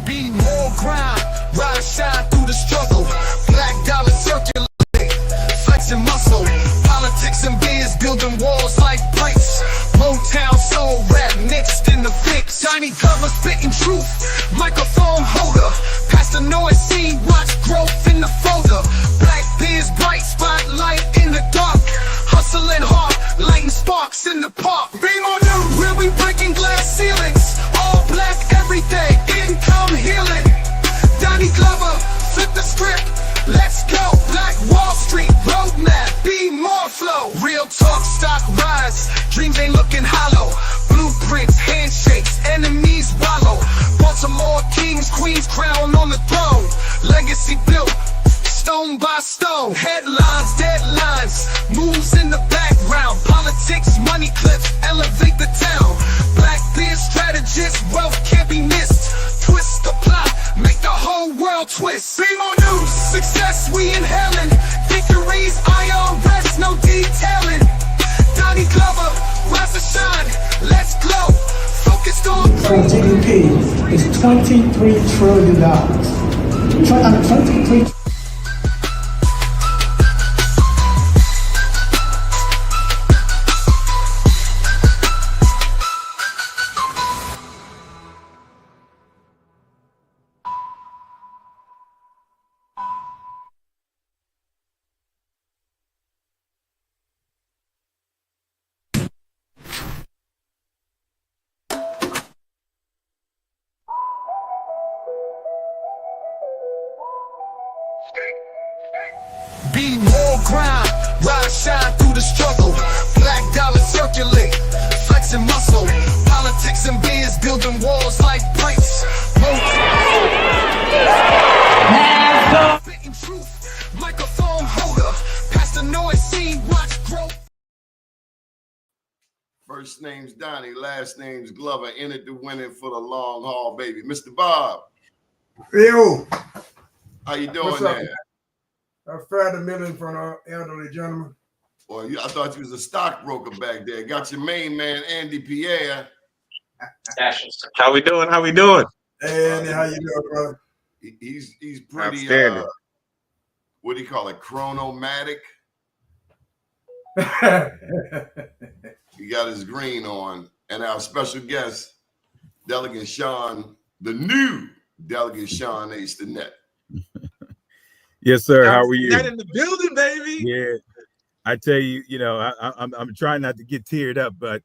Be more grind, rise, shine through the struggle. Black dollar circulate, flexing muscle. Politics and biz building walls like bricks. Motown soul rap mixed in the fix. Doni Glover spitting truth, microphone holder. Past the noise scene, watch growth in the folder. Black biz bright spotlight in the dark. Hustling hard, lighting sparks in the park. Beam on new, where we breaking glass ceilings. All black everything, income healing. Doni Glover, flip the script, let's go. Black Wall Street roadmap, be more flow. Real talk, stock rise, dreams ain't looking hollow. Blueprints, handshakes, enemies wallow. Baltimore kings, queens, crown on the throne. Legacy built, stone by stone. Headlines, deadlines, moves in the background. Politics, money clips, elevate the town. Black biz strategists, wealth can't be missed. Twist the plot, make the whole world twist. Be more news, success we inhaling. Victories, IRS, no detailing. Doni Glover, rise to shine, let's glow. Focused on GDP is $23 trillion. 23 Be more grind, rise, shine through the struggle. Black dollar circulate, flexing muscle. Politics and biz building walls like bricks. Spitting truth, microphone holder. Past the noise scene, watch growth. First name's Doni, last name's Glover. In it to win it for the long haul, baby. Mr. Bob. Yo. How you doing What's up? there? A fair million for an elderly gentleman. Boy, I thought you was a stockbroker back there. Got your main man, Andy Pierre. How we doing? How we doing? Hey, Andy, how you doing, brother? He's pretty, Outstanding. what do you call it, chronomatic? He got his green on. And our special guest, Delegate Sean, the new Delegate Sean A. Stinnett. Yes, sir. How are you? Got in the building, baby. Yeah, I tell you, I'm trying not to get teared up, but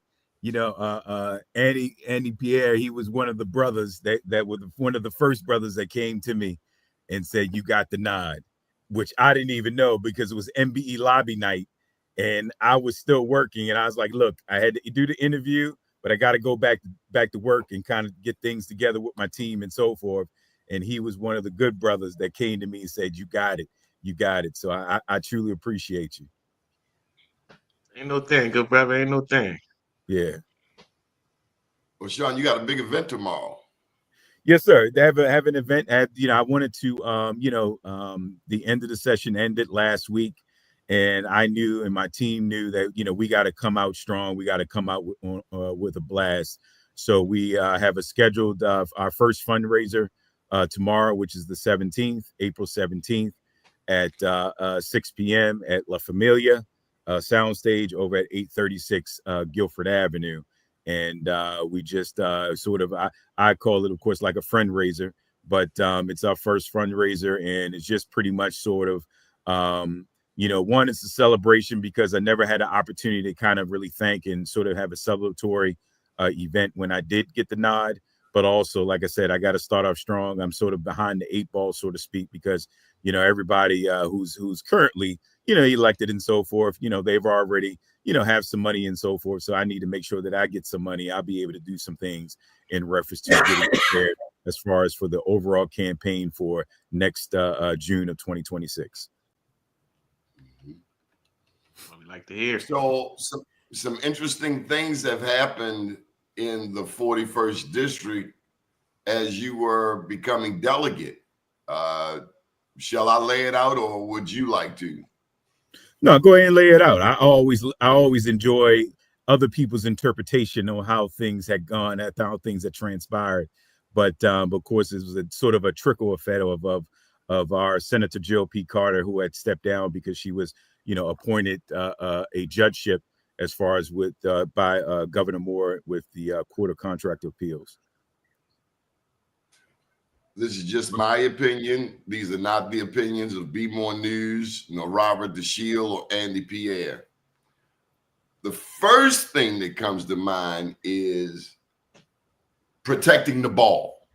Andy Pierre, he was one of the brothers that was one of the first brothers that came to me and said, "You got the nod," which I didn't even know because it was MBE lobby night, and I was still working, and I was like, "Look, I had to do the interview, but I got to go back to work and kind of get things together with my team and so forth." And he was one of the good brothers that came to me and said, "You got it. You got it." So I truly appreciate you. Ain't no thing, good brother. Ain't no thing. Yeah. Well, Sean, you got a big event tomorrow. Yes, sir. They have an event. I wanted to, the end of the session ended last week. And I knew and my team knew that, we got to come out strong. We got to come out with a blast. So we have a scheduled our first fundraiser tomorrow, which is the 17th, April 17th at 6 p.m. at La Familia Soundstage over at 836 Guilford Avenue. And we just sort of, I call it, of course, like a fundraiser, but it's our first fundraiser. And it's just pretty much sort of, one, it's a celebration because I never had an opportunity to kind of really thank and sort of have a celebratory event when I did get the nod. But also, like I said, I got to start off strong. I'm sort of behind the eight ball, so to speak, because, everybody who's currently, elected and so forth, they've already, have some money and so forth. So I need to make sure that I get some money. I'll be able to do some things in reference to getting prepared as far as for the overall campaign for next June of 2026. What we like to hear. So some interesting things have happened in the 41st district as you were becoming delegate. Shall I lay it out, or would you like to? No, go ahead and lay it out. I always enjoy other people's interpretation on how things had gone, how things had transpired. But of course, it was a sort of a trickle effect of our Senator Jill P. Carter, who had stepped down because she was, appointed a judgeship as far as with by Governor Moore with the Court of Contract Appeals. This is just my opinion. These are not the opinions of Be More News, Robert DeShield or Andy Pierre. The first thing that comes to mind is protecting the ball.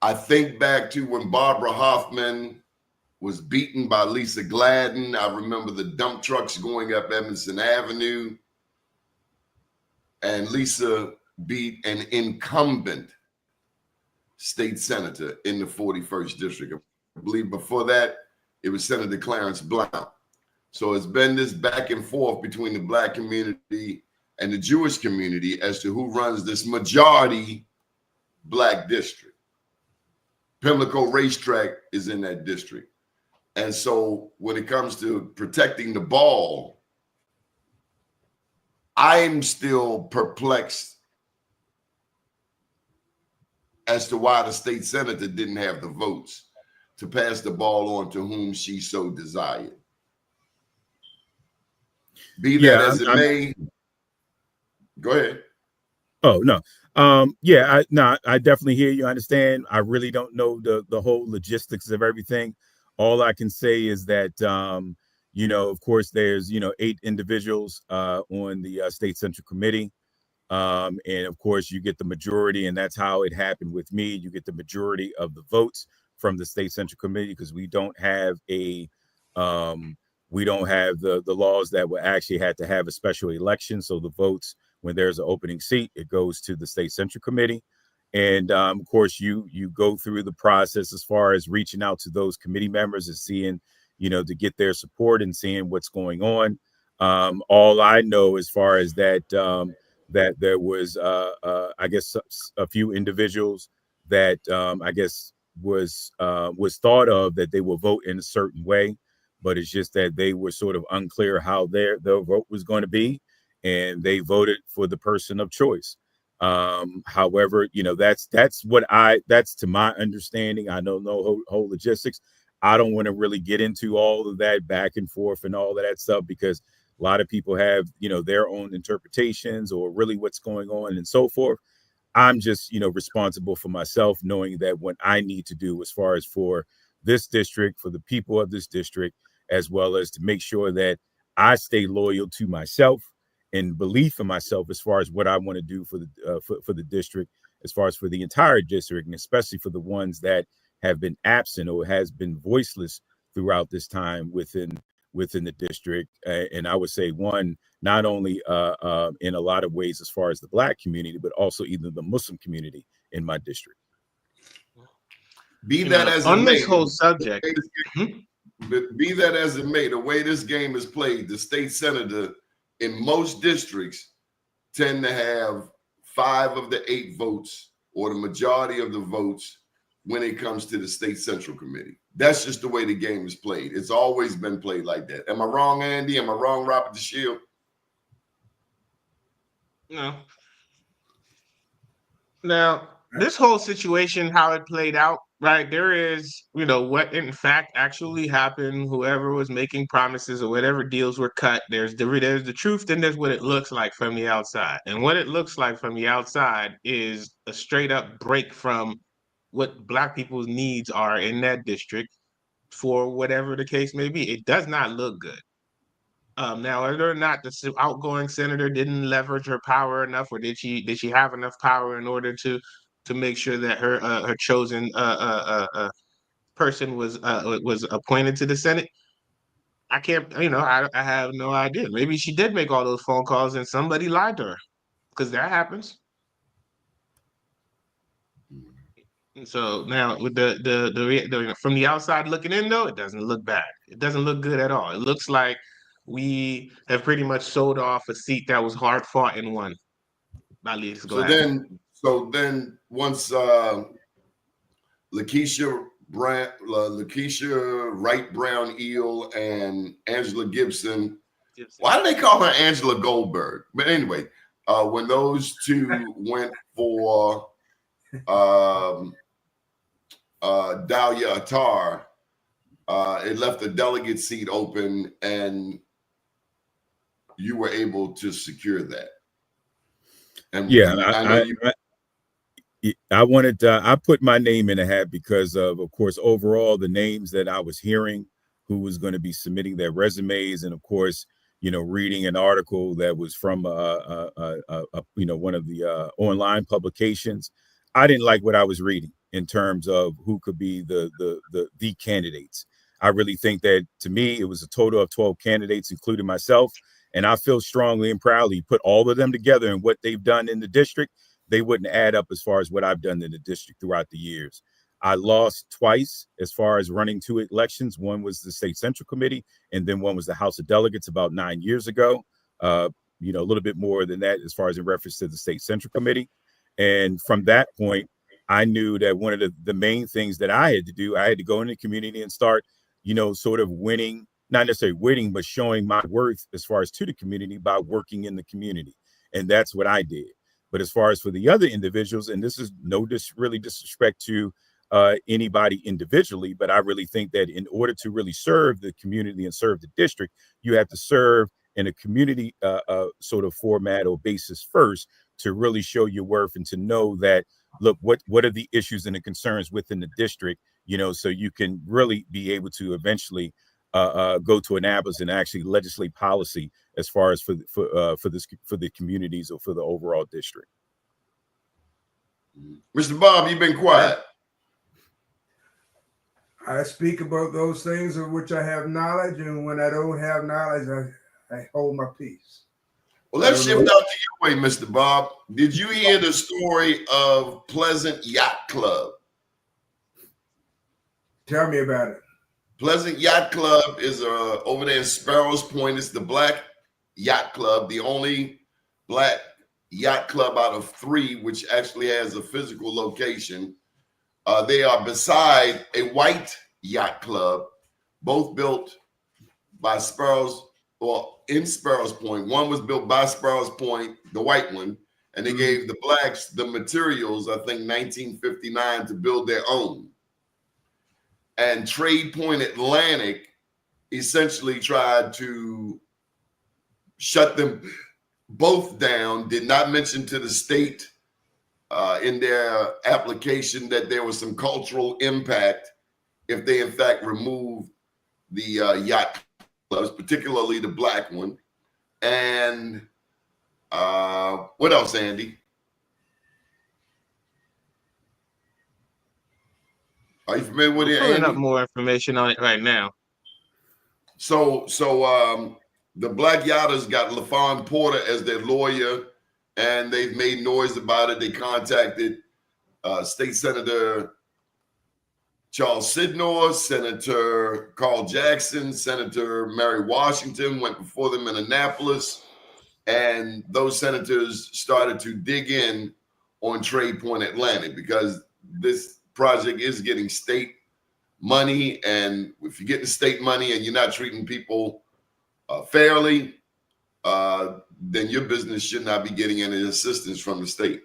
I think back to when Barbara Hoffman was beaten by Lisa Gladden. I remember the dump trucks going up Emerson Avenue, and Lisa beat an incumbent state senator in the 41st district. I believe before that, it was Senator Clarence Blount. So it's been this back and forth between the Black community and the Jewish community as to who runs this majority Black district. Pimlico Racetrack is in that district. And so when it comes to protecting the ball, I'm still perplexed as to why the state senator didn't have the votes to pass the ball on to whom she so desired. Be that as it may, go ahead. Oh, no. I definitely hear you. Understand. I really don't know the whole logistics of everything. All I can say is that, of course, there's, 8 individuals on the State Central Committee. And of course, you get the majority, and that's how it happened with me. You get the majority of the votes from the State Central Committee because we don't have the laws that would actually had to have a special election. So the votes, when there's an opening seat, it goes to the State Central Committee. And of course, you go through the process as far as reaching out to those committee members and seeing, to get their support and seeing what's going on. All I know as far as that, that there was, I guess, a few individuals that I guess was thought of that they will vote in a certain way, but it's just that they were sort of unclear how their vote was going to be, and they voted for the person of choice. However, that's to my understanding. I don't know whole logistics. I don't want to really get into all of that back and forth and all of that stuff because a lot of people have, their own interpretations or really what's going on and so forth. I'm just, responsible for myself, knowing that what I need to do as far as for this district, for the people of this district, as well as to make sure that I stay loyal to myself and belief in myself as far as what I want to do for the district, as far as for the entire district, and especially for the ones that have been absent or has been voiceless throughout this time within the district. And I would say one, not only in a lot of ways as far as the Black community, but also even the Muslim community in my district. Be that as it on may, this whole subject, be that as it may, the way this game is played, the state senator in most districts tend to have 5 of the 8 votes or the majority of the votes when it comes to the State Central Committee. That's just the way the game is played. It's always been played like that. Am I wrong, Andy? Am I wrong, Robert DeShield? No. Now, this whole situation, how it played out, right? There is, what in fact actually happened. Whoever was making promises or whatever deals were cut. There's the truth, then there's what it looks like from the outside. And what it looks like from the outside is a straight up break from what Black people's needs are in that district for whatever the case may be. It does not look good. Now, whether or not the outgoing senator didn't leverage her power enough, or did she have enough power in order to make sure that her chosen person was appointed to the Senate? I can't, I have no idea. Maybe she did make all those phone calls and somebody lied to her, because that happens. And so now with the from the outside looking in, though, it doesn't look bad. It doesn't look good at all. It looks like we have pretty much sold off a seat that was hard fought and won. So then once Lakeisha Wright Brown Eel and Angela Gibson Why do they call her Angela Goldberg? But anyway, when those two went for Dahlia Attar, it left the delegate seat open, and you were able to secure that. And yeah, I know you. I wanted I put my name in a hat because of course, overall the names that I was hearing who was going to be submitting their resumes, and of course, reading an article that was from one of the online publications. I didn't like what I was reading in terms of who could be the candidates. I really think that, to me, it was a total of 12 candidates, including myself, and I feel strongly and proudly put all of them together and what they've done in the district, they wouldn't add up as far as what I've done in the district throughout the years. I lost twice as far as running two elections. One was the State Central Committee, and then one was the House of Delegates about 9 years ago. A little bit more than that as far as in reference to the State Central Committee. And from that point, I knew that one of the main things that I had to do, I had to go in the community and start, sort of winning, not necessarily winning, but showing my worth as far as to the community by working in the community. And that's what I did. But as far as for the other individuals, and this is no disrespect to anybody individually, but I really think that in order to really serve the community and serve the district, you have to serve in a community sort of format or basis first to really show your worth and to know that, look, what are the issues and the concerns within the district, so you can really be able to eventually go to Annapolis and actually legislate policy as far as for the communities or for the overall district. Mr. Bob, you've been quiet. I speak about those things of which I have knowledge, and when I don't have knowledge, I hold my peace. Well, let's shift out to your way, Mr. Bob. Did you hear the story of Pleasant Yacht Club? Tell me about it. Pleasant Yacht Club is over there in Sparrows Point. It's the Black Yacht Club, the only Black yacht club out of 3 which actually has a physical location. They are beside a white yacht club, both built by Sparrows, or in Sparrows Point. One was built by Sparrows Point, the white one, and they gave the blacks the materials, I think 1959, to build their own. And Trade Point Atlantic essentially tried to shut them both down, did not mention to the state in their application that there was some cultural impact if they in fact removed the yacht clubs, particularly the black one. And what else, Andy? Are you familiar with it? I'm pulling up more information on it right now. So the Black Yachters got LaFawn Porter as their lawyer, and they've made noise about it. They contacted State Senator Charles Sidnor, Senator Carl Jackson, Senator Mary Washington went before them in Annapolis, and those senators started to dig in on Trade Point Atlantic because this project is getting state money, and if you're getting state money and you're not treating people fairly, then your business should not be getting any assistance from the state.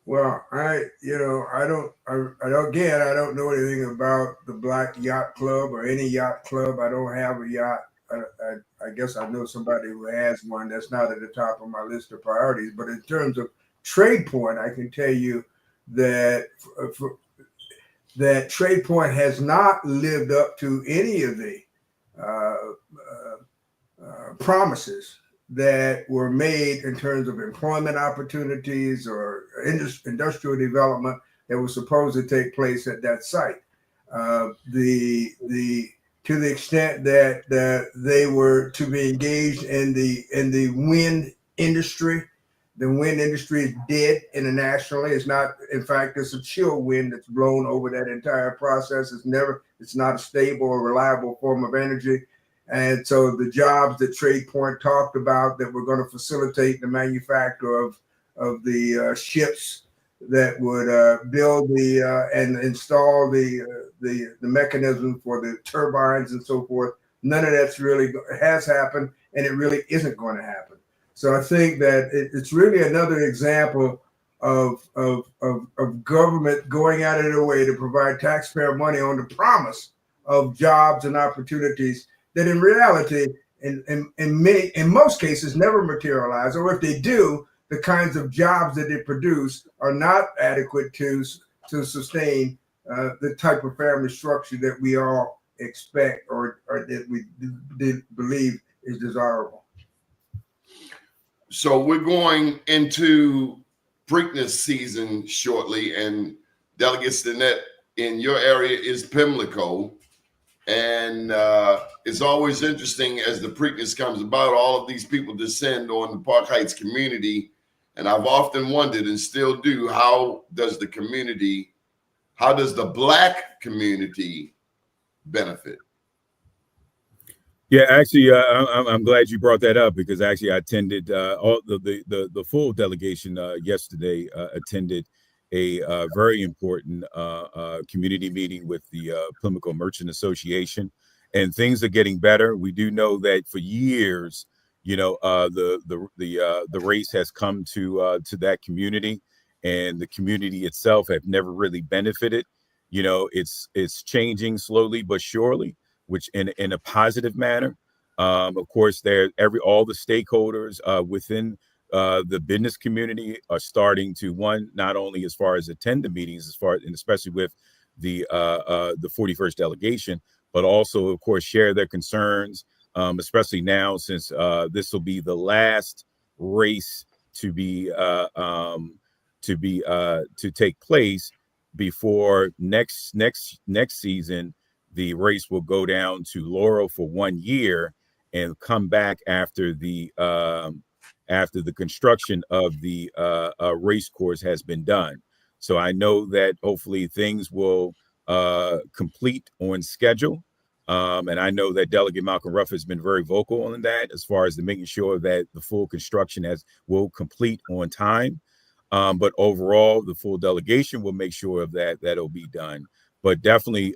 Well, I don't know anything about the Black Yacht Club or any yacht club. I don't have a yacht. I guess I know somebody who has one. That's not at the top of my list of priorities. But in terms of Trade Point, I can tell you that that Trade Point has not lived up to any of the promises that were made in terms of employment opportunities or industrial development that was supposed to take place at that site. To the extent that they were to be engaged in the wind industry. The wind industry is dead internationally. It's not, in fact, it's a chill wind that's blown over that entire process. It's not a stable or reliable form of energy. And so the jobs that Trade Point talked about that were going to facilitate the manufacture of the ships that would build and install the mechanism for the turbines and so forth, none of that's really has happened, and it really isn't going to happen. So I think that it's really another example of government going out of their way to provide taxpayer money on the promise of jobs and opportunities that in reality, in most cases, never materialize, or if they do, the kinds of jobs that they produce are not adequate to sustain the type of family structure that we all expect or that we believe is desirable. So we're going into Preakness season shortly, and Delegate Stinnett, in your area is Pimlico. And it's always interesting as the Preakness comes about, all of these people descend on the Park Heights community. And I've often wondered, and still do, how does the Black community benefit? Yeah, actually, I'm glad you brought that up, because actually I attended all the full delegation yesterday. Attended a very important community meeting with the Pimlico Merchant Association, and things are getting better. We do know that for years, the race has come to that community, and the community itself have never really benefited. It's changing slowly but surely, which in a positive manner. Of course, all the stakeholders within the business community are starting to, not only as far as attend the meetings, and especially with the 41st delegation, but also, of course, share their concerns, especially now since this will be the last race to take place before next season. The race will go down to Laurel for 1 year and come back after the construction of the race course has been done. So I know that hopefully things will complete on schedule. And I know that Delegate Malcolm Ruff has been very vocal on that, as far as making sure that the full construction will complete on time. But overall, the full delegation will make sure of that'll be done. But definitely,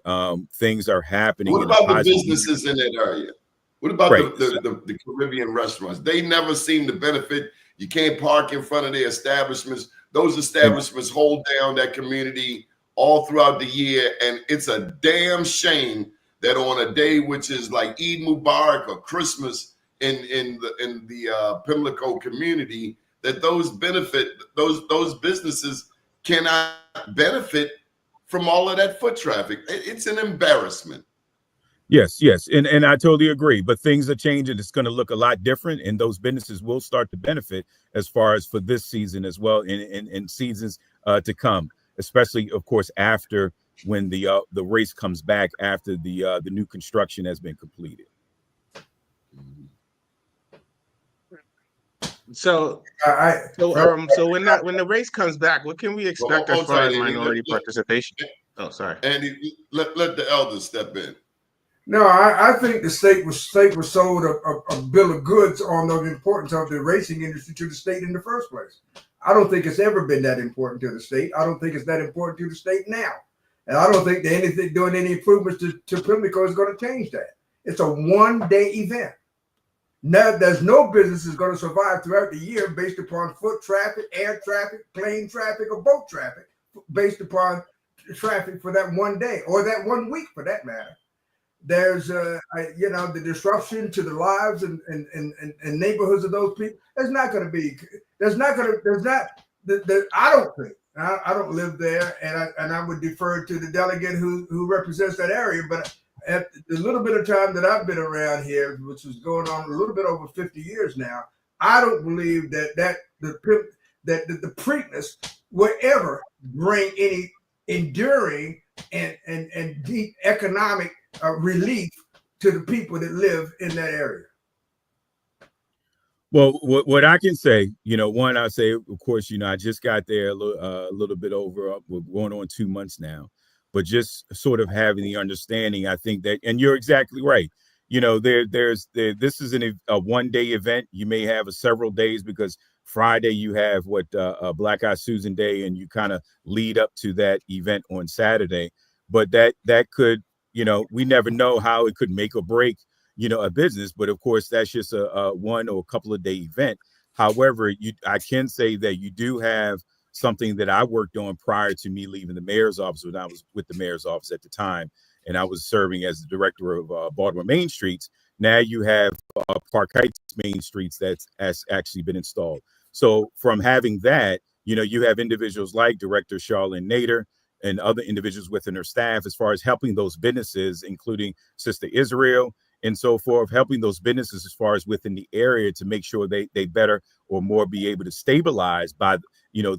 things are happening. What about the businesses in that area? What about the Caribbean restaurants? They never seem to benefit. You can't park in front of their establishments. Those establishments hold down that community all throughout the year, and it's a damn shame that on a day which is like Eid Mubarak or Christmas in the Pimlico community, that those businesses cannot benefit from all of that foot traffic. It's an embarrassment. Yes, and I totally agree. But things are changing. It's going to look a lot different, and those businesses will start to benefit as far as for this season as well, and seasons to come. Especially, of course, after when the race comes back after the new construction has been completed. So when the race comes back, what can we expect as far as minority participation? Oh, sorry. Andy, let the elders step in. No, I think the state was sold a bill of goods on the importance of the racing industry to the state in the first place. I don't think it's ever been that important to the state. I don't think it's that important to the state now. And I don't think that doing any improvements to Pimlico is going to change that. It's a one-day event. Now, there's no business is going to survive throughout the year based upon foot traffic, air traffic, plane traffic, or boat traffic, based upon traffic for that one day or that 1 week for that matter. There's the disruption to the lives and neighborhoods of those people. I don't think. I don't live there, and I would defer to the delegate who represents that area. But at the little bit of time that I've been around here, which was going on a little bit over 50 years now, I don't believe that the Preakness will ever bring any enduring and deep economic relief to the people that live in that area. Well, what I can say, one, I say, of course, I just got there a little bit over, we're going on 2 months now, but just sort of having the understanding, I think that, and you're exactly right. This is a one-day event. You may have several days, because Friday you have Black Eye Susan Day, and you kind of lead up to that event on Saturday. But that could, we never know how it could make or break, a business. But of course, that's just a one or a couple of day event. However, I can say that you do have something that I worked on prior to me leaving the mayor's office, when I was with the mayor's office at the time, and I was serving as the director of Baltimore Main Streets. Now you have Park Heights Main Streets that's actually been installed. So from having that, you have individuals like Director Charlene Nader and other individuals within her staff as far as helping those businesses, including Sister Israel and so forth, helping those businesses as far as within the area to make sure they better or more be able to stabilize by,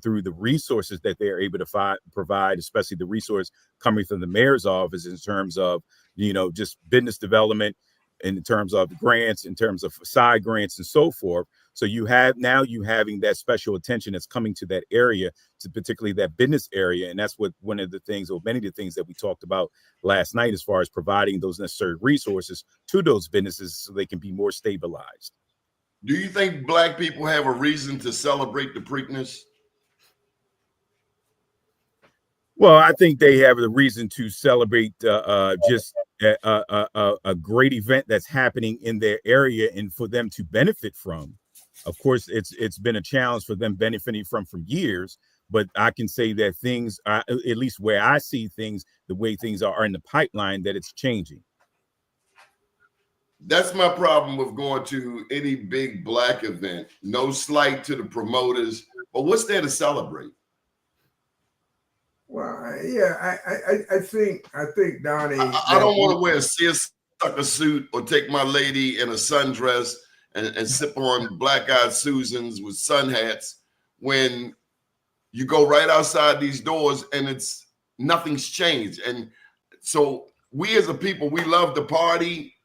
through the resources that they're able to provide, especially the resource coming from the mayor's office in terms of, just business development, in terms of grants, in terms of side grants and so forth. So you having that special attention that's coming to that area, to particularly that business area. And that's what one of the things, or many of the things that we talked about last night, as far as providing those necessary resources to those businesses so they can be more stabilized. Do you think Black people have a reason to celebrate the Preakness? Well, I think they have a reason to celebrate just a great event that's happening in their area and for them to benefit from. Of course, it's been a challenge for them benefiting from for years, but I can say that things, at least where I see things, the way things are in the pipeline, that it's changing. That's my problem with going to any big Black event. No slight to the promoters, but what's there to celebrate? Well, yeah, I think Donnie. I don't want to wear a seersucker suit or take my lady in a sundress and sip on black-eyed Susans with sun hats when you go right outside these doors and nothing's changed. And so we as a people, we love to party.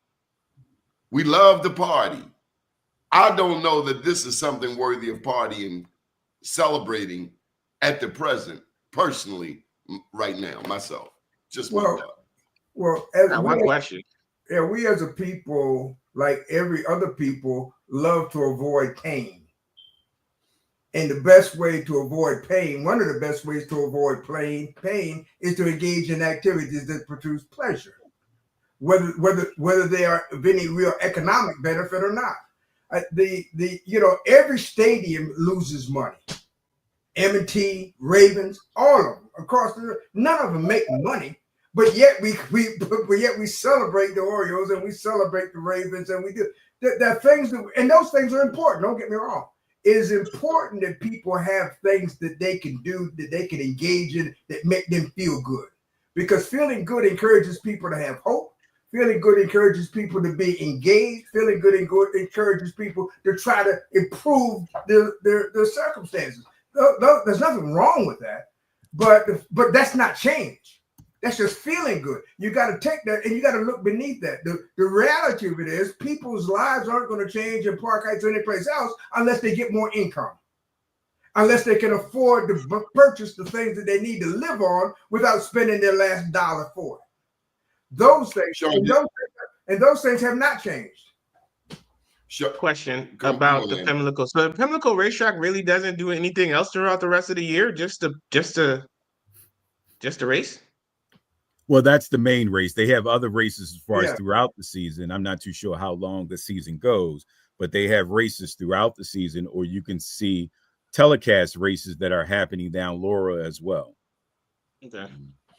We love to party. I don't know that this is something worthy of partying, celebrating at the present, personally, right now, myself. Just well, one question. Yeah, we as a people, like every other people, love to avoid pain. And the best way to avoid pain, one of the best ways to avoid pain is to engage in activities that produce pleasure, whether they are of any real economic benefit or not. Every stadium loses money. M&T, Ravens, all of them across none of them make money. But yet we celebrate the Orioles and we celebrate the Ravens, and we do that things and those things are important. Don't get me wrong. It is important that people have things that they can do, that they can engage in, that make them feel good. Because feeling good encourages people to have hope. Feeling good encourages people to be engaged. Feeling good encourages people to try to improve their circumstances. There's nothing wrong with that, but that's not change. That's just feeling good. You got to take that and you got to look beneath that. The reality of it is people's lives aren't going to change in Park Heights or anyplace else unless they get more income, unless they can afford to purchase the things that they need to live on without spending their last dollar for it. Those things, those things have not changed. Sure. Question about the Pimlico. So the Pimlico racetrack really doesn't do anything else throughout the rest of the year, just to race? Well, that's the main race. They have other races as far as throughout the season. I'm not too sure how long the season goes, but they have races throughout the season, or you can see telecast races that are happening down Laura as well. Okay.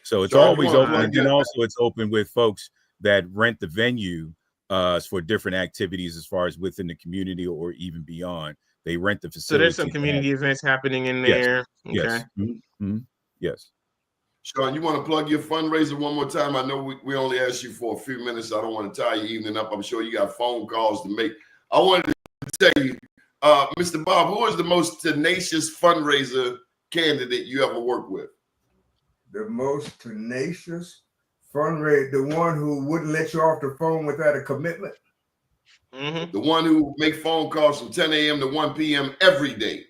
So it's always open, and then also it's open with folks that rent the venue for different activities as far as within the community or even beyond. They rent the facility. So there's some community events happening in there. Yes. Okay. Yes. Mm-hmm. Yes. Sean, you want to plug your fundraiser one more time? I know we only asked you for a few minutes. I don't want to tie your evening up. I'm sure you got phone calls to make. I wanted to tell you, Mr. Bob, who is the most tenacious fundraiser candidate you ever worked with? The most tenacious fundraiser, the one who wouldn't let you off the phone without a commitment. Mm-hmm. The one who make phone calls from 10 a.m. to 1 p.m. every day.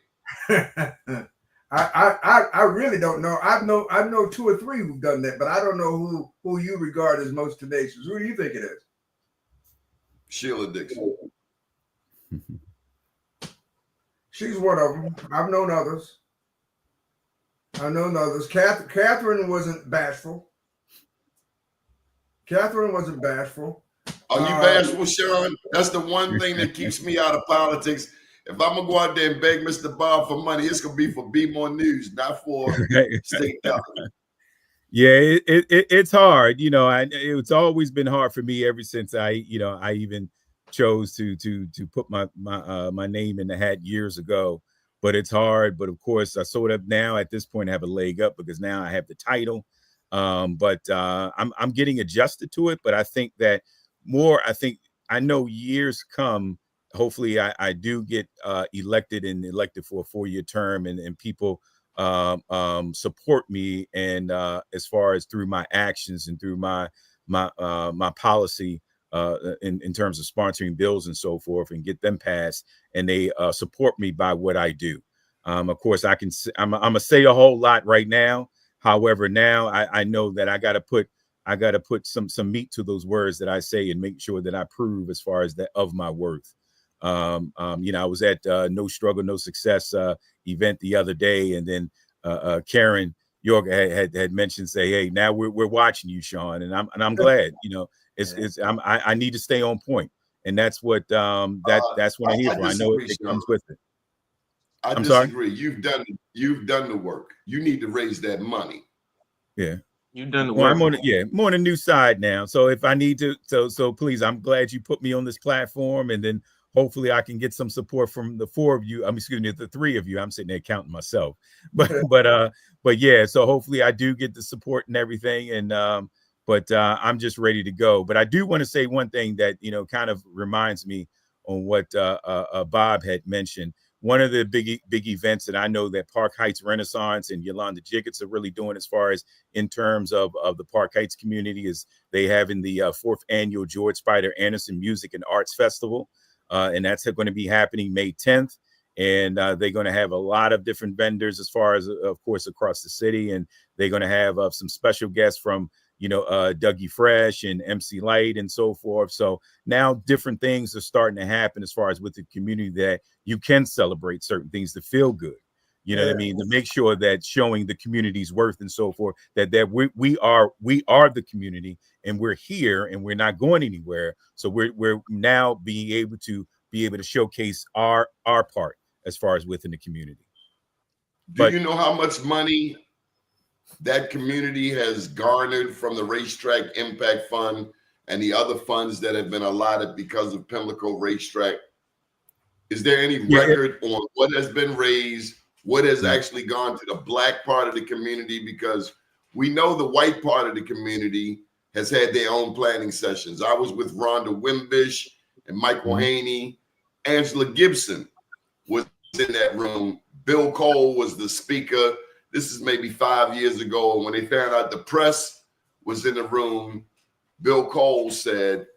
I really don't know. I know two or three who've done that, but I don't know who you regard as most tenacious. Who do you think it is? Sheila Dixon. She's one of them. I've known others. Catherine wasn't bashful. Are you bashful, Sean? That's the one thing that keeps me out of politics. If I'm gonna go out there and beg Mr. Bob for money, it's gonna be for Be More News, not for state delegate. Yeah, it's hard. It's always been hard for me ever since I even chose to put my name in the hat years ago. But it's hard. But of course, I sort of now at this point have a leg up because now I have the title. But I'm getting adjusted to it. But I think that I know years come. Hopefully, I do get elected for a 4-year term, and people support me, and as far as through my actions and through my policy in terms of sponsoring bills and so forth, and get them passed, and they support me by what I do. Of course, I'm gonna say a whole lot right now. However, now I know that I got to put some meat to those words that I say and make sure that I prove as far as that of my worth. I was at No Struggle, No Success event the other day, and then Karen York had mentioned, say, hey, now we're watching you, Sean, and I'm glad. I need to stay on point, and that's what that's what I hear. I know it comes with it. I'm disagree. Sorry? You've done the work. You need to raise that money. Yeah. You've done the work. I'm on a new side now. So if I need to, so please, I'm glad you put me on this platform, and then hopefully I can get some support from the the 3 of you. I'm sitting there counting myself, but yeah. So hopefully I do get the support and everything, and I'm just ready to go. But I do want to say one thing that kind of reminds me on what Bob had mentioned. One of the big events that I know that Park Heights Renaissance and Yolanda Jiggets are really doing as far as in terms of the Park Heights community is they have in the 4th annual George Spider Anderson Music and Arts Festival. And that's going to be happening May 10th. And they're going to have a lot of different vendors as far as, of course, across the city. And they're going to have some special guests from Dougie Fresh and MC Light and so forth. So now different things are starting to happen as far as with the community that you can celebrate certain things to feel good. You know what I mean? To make sure that showing the community's worth and so forth, that we are the community, and we're here and we're not going anywhere. So we're now being able to showcase our part as far as within the community. Do you know how much money that community has garnered from the Racetrack Impact Fund and the other funds that have been allotted because of Pimlico Racetrack? Is there any record on what has been raised, what has actually gone to the Black part of the community? Because we know the white part of the community has had their own planning sessions. I was with Rhonda Wimbish and Michael Haney. Angela Gibson was in that room. Bill Cole was the speaker. This is maybe 5 years ago. When they found out the press was in the room, Bill Cole said,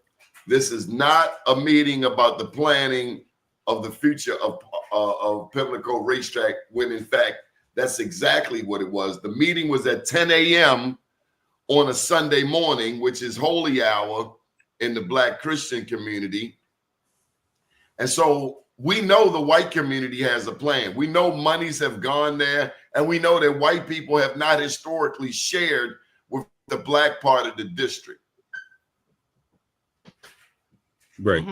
this is not a meeting about the planning of the future of Pimlico Racetrack, when in fact, that's exactly what it was. The meeting was at 10 a.m. on a Sunday morning, which is holy hour in the Black Christian community. And so we know the white community has a plan. We know monies have gone there, and we know that white people have not historically shared with the Black part of the district. Right.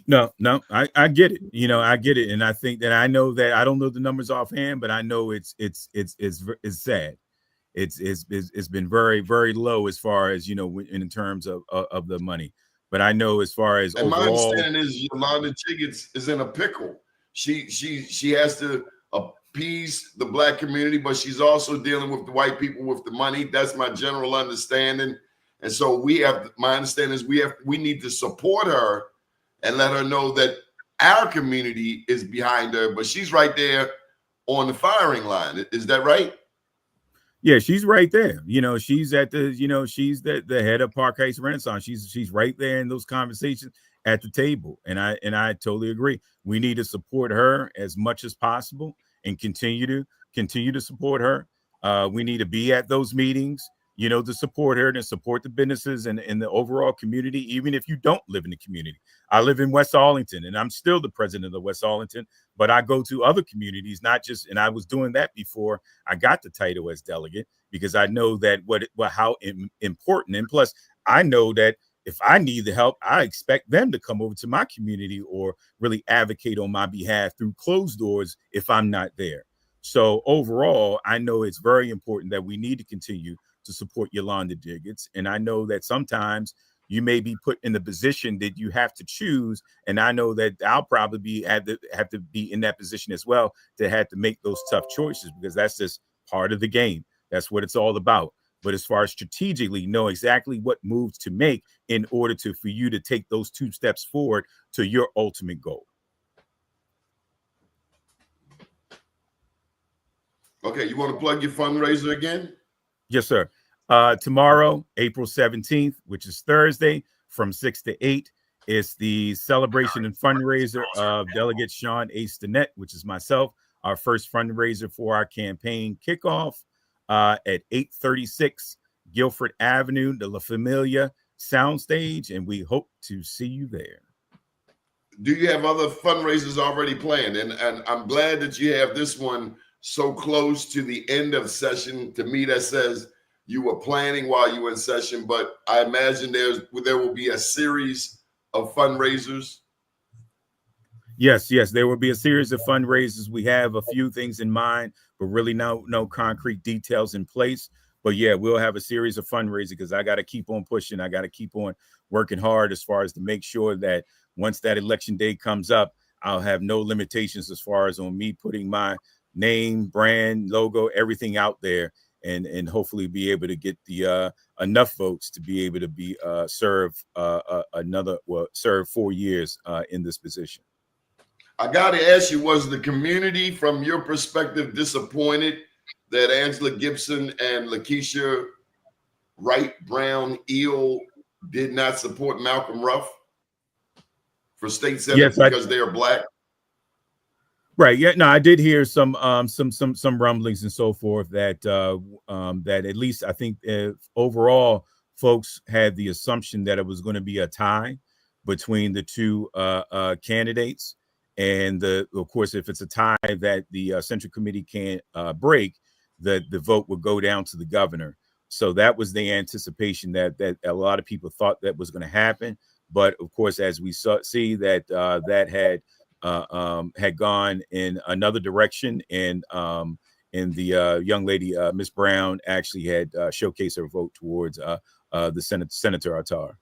No, I get it. I get it. And I think that I know that I don't know the numbers offhand, but I know it's sad. It's been very, very low as far as, in terms of the money. But I know as far as and overall, my understanding is Yolanda Jiggets is in a pickle. She has to appease the Black community, but she's also dealing with the white people with the money. That's my general understanding. And so my understanding is we need to support her and let her know that our community is behind her, but she's right there on the firing line. Is that right? Yeah, she's right there. She's at the, she's the head of Park Heights Renaissance. She's right there in those conversations at the table. And I totally agree. We need to support her as much as possible and continue to support her. We need to be at those meetings, to support her and support the businesses and the overall community, even if you don't live in the community. I live in West Arlington, and I'm still the president of West Arlington, but I go to other communities, and I was doing that before I got the title as delegate, because I know that how important, and plus I know that if I need the help, I expect them to come over to my community or really advocate on my behalf through closed doors if I'm not there. So overall, I know it's very important that we need to continue to support Yolanda Diggins. And I know that sometimes you may be put in the position that you have to choose. And I know that I'll probably have to be in that position as well, to have to make those tough choices, because that's just part of the game. That's what it's all about. But as far as strategically, know exactly what moves to make in order for you to take those 2 steps forward to your ultimate goal. Okay, you want to plug your fundraiser again? Yes, sir. Tomorrow, April 17th, which is Thursday, from 6 to 8, is the celebration and fundraiser of Delegate Sean A. Stinnett, which is myself, our first fundraiser for our campaign kickoff at 836 Guilford Avenue, the La Familia Soundstage, and we hope to see you there. Do you have other fundraisers already planned? And I'm glad that you have this one so close to the end of session. To me, that says you were planning while you were in session, but I imagine there will be a series of fundraisers. Yes, there will be a series of fundraisers. We have a few things in mind, but really no concrete details in place. But yeah, we'll have a series of fundraisers, because I got to keep on pushing. I got to keep on working hard as far as to make sure that once that election day comes up, I'll have no limitations as far as on me putting my name, brand, logo, everything out there, and hopefully be able to get the enough votes to be able to be serve 4 years in this position. I got to ask you, was the community, from your perspective, disappointed that Angela Gibson and Lakeisha Wright Brown Eel did not support Malcolm Ruff for state senate? Yes, because they are Black? Right. Yeah. No, I did hear some rumblings and so forth that that at least I think overall folks had the assumption that it was going to be a tie between the 2 candidates. And of course, if it's a tie that the Central Committee can't break, the vote would go down to the governor. So that was the anticipation that a lot of people thought that was going to happen. But of course, as we see that that had gone in another direction, and the young lady, Miss Brown, actually had showcased her vote towards the Senator Attar.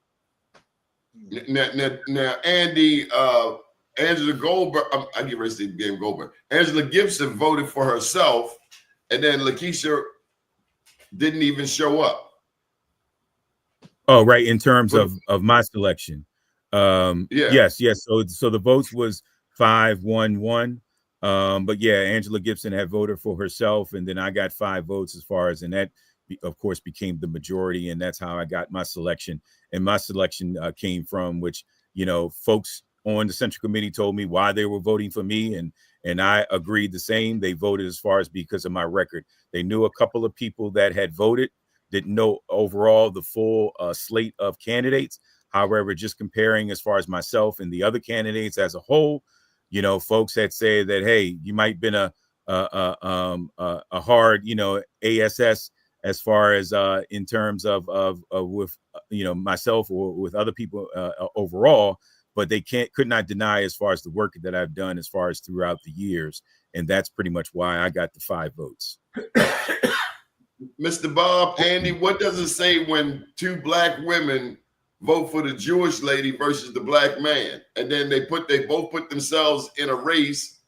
Now, Andy, Angela Goldberg, I get ready to say Game Goldberg. Angela Gibson voted for herself, and then Lakeisha didn't even show up. Oh, right. In terms of my selection. Yeah. Yes. So the votes was 5-1-1. But yeah, Angela Gibson had voted for herself, and then I got 5 votes as far as, and that of course became the majority, and that's how I got my selection. And my selection came from which, folks on the Central Committee told me why they were voting for me, and I agreed the same. They voted as far as because of my record. They knew a couple of people that had voted, didn't know overall the full slate of candidates. However, just comparing as far as myself and the other candidates as a whole, folks had said that, hey, you might have been a hard, ASS as far as in terms of with myself or with other people overall. But they could not deny as far as the work that I've done as far as throughout the years. And that's pretty much why I got the 5 votes. Mr. Bob, Andy, what does it say when 2 Black women vote for the Jewish lady versus the Black man? And then they both put themselves in a race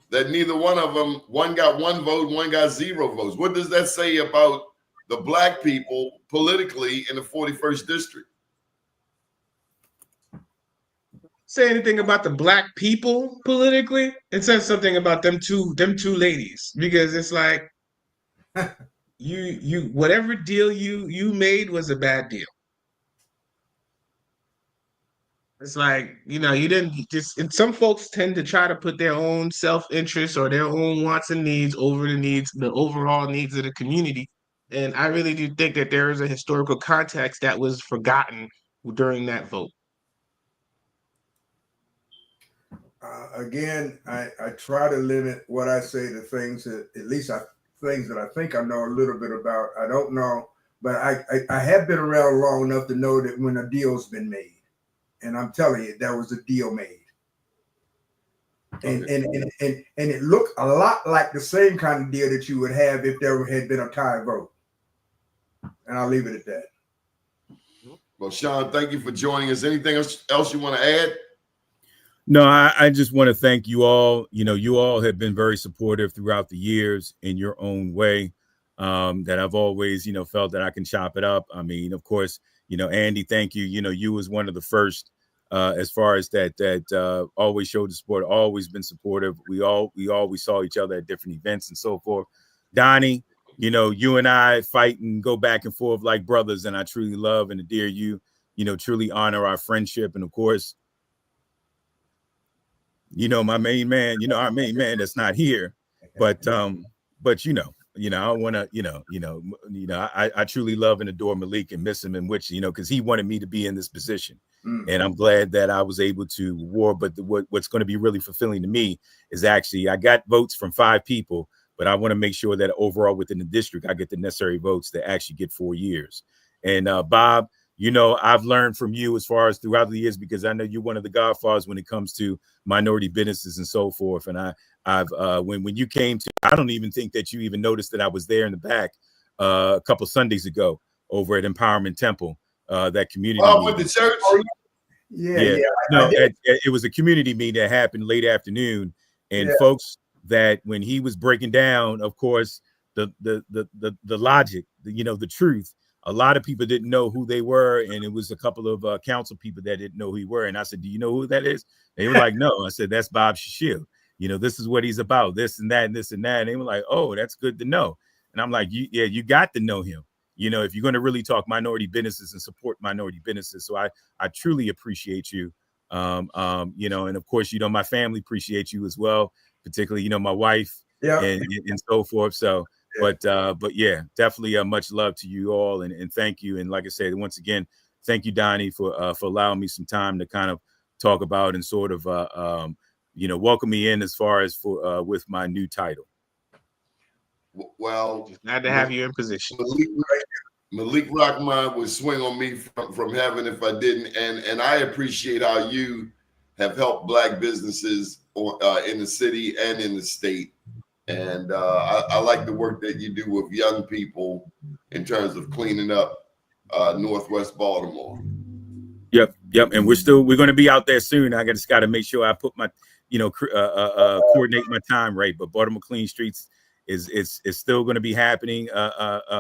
that neither one of them, one got 1 vote, one got 0 votes. What does that say about the Black people politically in the 41st district? Say anything about the Black people politically. It says something about them two ladies, because it's like you whatever deal you made was a bad deal. It's like, you didn't just, and some folks tend to try to put their own self-interest or their own wants and needs over the overall needs of the community. And I really do think that there is a historical context that was forgotten during that vote. Again, I try to limit what I say to things that things that I think I know a little bit about. I don't know but I have been around long enough to know that when a deal's been made, and I'm telling you, there was a deal made. And, Okay. and it looked a lot like the same kind of deal that you would have if there had been a tie vote. And I'll leave it at that. Well, Sean, thank you for joining us. Anything else you want to add? No, I just want to thank you all. You all have been very supportive throughout the years in your own way. That I've always, felt that I can chop it up. I mean, of course, Andy, thank you. You was one of the first as far as that always showed the support, always been supportive. We always saw each other at different events and so forth. Donnie, you and I fight and go back and forth like brothers, and I truly love and adhere you, truly honor our friendship. And of course, my main man, our main man that's not here, but I want to, I truly love and adore Malik and miss him, in which, because he wanted me to be in this position. And I'm glad that I was able to award. But what's going to be really fulfilling to me is actually I got votes from 5 people, but I want to make sure that overall within the district, I get the necessary votes to actually get 4 years. And Bob, I've learned from you as far as throughout the years, because I know you're one of the godfathers when it comes to minority businesses and so forth. And I've when you came to, I don't even think that you even noticed that I was there in the back a couple Sundays ago over at Empowerment Temple, that community. With the church. Yeah. No, it was a community meeting that happened late afternoon, and folks that when he was breaking down, of course, the logic, the truth. A lot of people didn't know who they were, and it was a couple of council people that didn't know who he were. And I said, "Do you know who that is?" They were like, "No." I said, "That's Bob Shashil. This is what he's about. This and that, and this and that." And they were like, "Oh, that's good to know." And I'm like, you got to know him. If you're going to really talk minority businesses and support minority businesses. So I truly appreciate you. And of course, my family appreciates you as well, particularly, my wife and so forth. So, but yeah, definitely much love to you all. And thank you. And like I said, once again, thank you, Donnie, for allowing me some time to kind of talk about and sort of, welcome me in as far as for with my new title. Well, glad to have you in position. Malik Rahman would swing on me from heaven if I didn't, and I appreciate how you have helped Black businesses in the city and in the state, and I like the work that you do with young people in terms of cleaning up Northwest Baltimore. Yep, and we're going to be out there soon. I just got to make sure I put my, coordinate my time right. But Baltimore Clean Streets is still going to be happening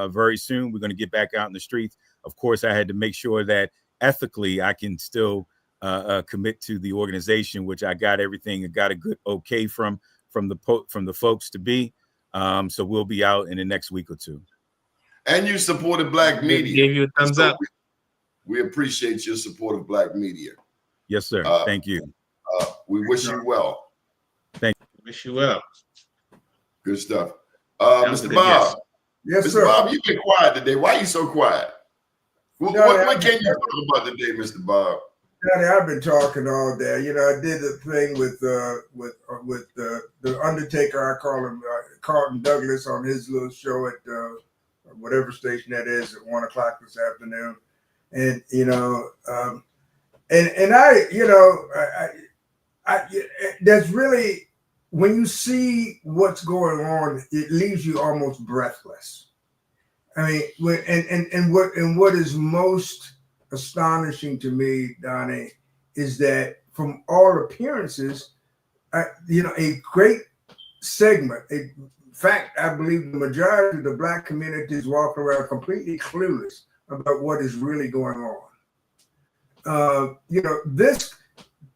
very soon. We're going to get back out in the streets. Of course, I had to make sure that ethically I can still commit to the organization, which I got everything and got a good okay from the folks to be. So we'll be out in the next week or two. And you supported Black media. Gave you a thumbs up. We appreciate your support of Black media. Yes, sir. Thank you. We wish you well. Thank you. Wish you well. Good stuff. Mr. Bob. Yes, Mr. sir. Bob, you've been quiet today. Why are you so quiet? What can you talk about today, Mr. Bob? Daddy, I've been talking all day. I did the thing with the Undertaker. I call him Carlton Douglas on his little show at whatever station that is at 1:00 this afternoon, and there's really, when you see what's going on, it leaves you almost breathless. I mean, and what is most astonishing to me, Donnie, is that from all appearances, a great segment. In fact, I believe the majority of the Black community is walking around completely clueless about what is really going on.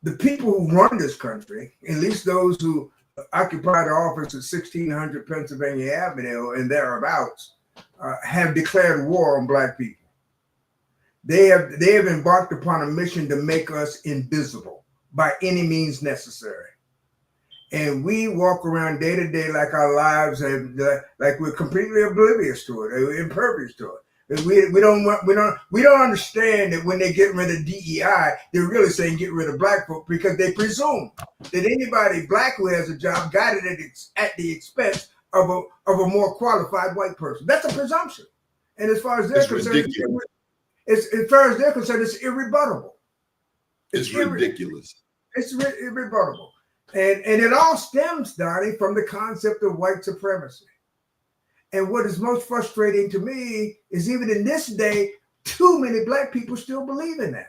The people who run this country, at least those who occupy the office at 1600 Pennsylvania Avenue and thereabouts, have declared war on Black people. They have embarked upon a mission to make us invisible by any means necessary. And we walk around day to day like our lives like we're completely oblivious to it, impervious to it. We don't understand that when they get rid of DEI, they're really saying get rid of Black folk, because they presume that anybody Black who has a job got it at the expense of a more qualified white person. That's a presumption. And as far as they're concerned, as far as they're concerned, it's irrebuttable. It's ridiculous. It's irrebuttable. And it all stems, Donnie, from the concept of white supremacy. And what is most frustrating to me is even in this day, too many black people still believe in that.